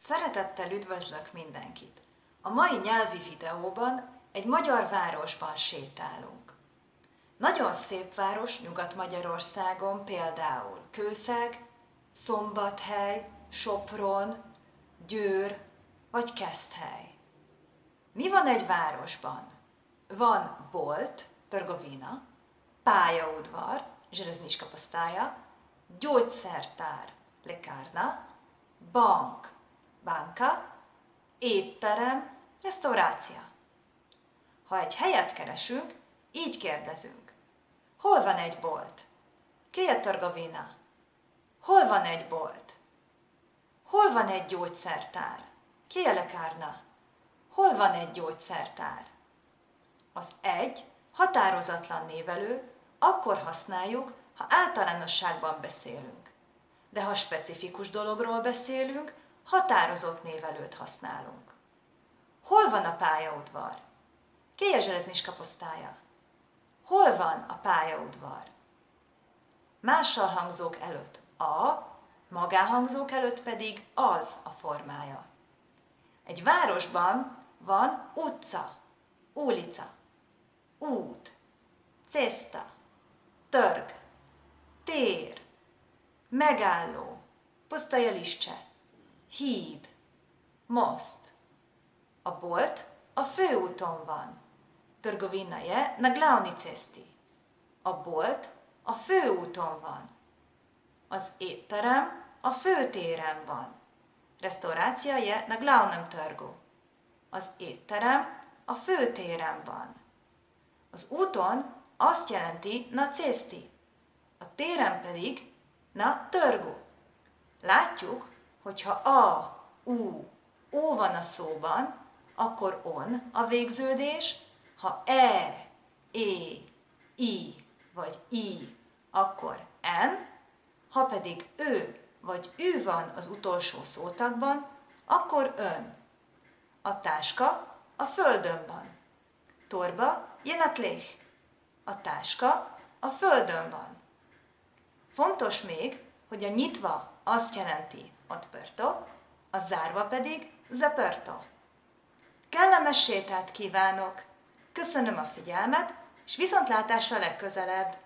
Szeretettel üdvözlök mindenkit! A mai nyelvi videóban egy magyar városban sétálunk. Nagyon szép város Nyugat-Magyarországon, például Kőszeg, Szombathely, Sopron, Győr vagy Keszthely. Mi van egy városban? Van bolt, trgovina, pályaudvar, železnička postaja, gyógyszertár, lekárna, bank, banka, étterem, restaurácia. Ha egy helyet keresünk, így kérdezünk. Hol van egy bolt? Gdje je trgovina? Hol van egy bolt? Hol van egy gyógyszertár? Gdje je lekárna? Hol van egy gyógyszertár? Az egy határozatlan névelő, akkor használjuk, ha általánosságban beszélünk. De ha specifikus dologról beszélünk, határozott névelőt használunk. Hol van a pályaudvar? Gdje je železnička postaja? Hol van a pályaudvar? Mással hangzók előtt a, magánhangzók előtt pedig az a formája. Egy városban van utca, ulica, út, cesta, trg, tér, megálló, postajališće, híd, most. A bolt a főúton van. Trgovina je na glavni cesti. A bolt a főúton van. Az étterem a főtéren van. Restaurácia je na glavnem trgu. Az étterem a főtéren van. Az úton azt jelenti na cesti, a téren pedig na trgu. Látjuk, hogyha a, u, ó van a szóban, akkor on a végződés, ha e, i vagy i, akkor en, ha pedig ő vagy ű van az utolsó szótagban, akkor ön. A táska a földön van. Torba je na tleh. A táska a földön van. Fontos még, hogy a nyitva azt jelenti otperto, a zárva pedig zaperto. Kellemes sétát kívánok! Köszönöm a figyelmet, és viszontlátásra legközelebb!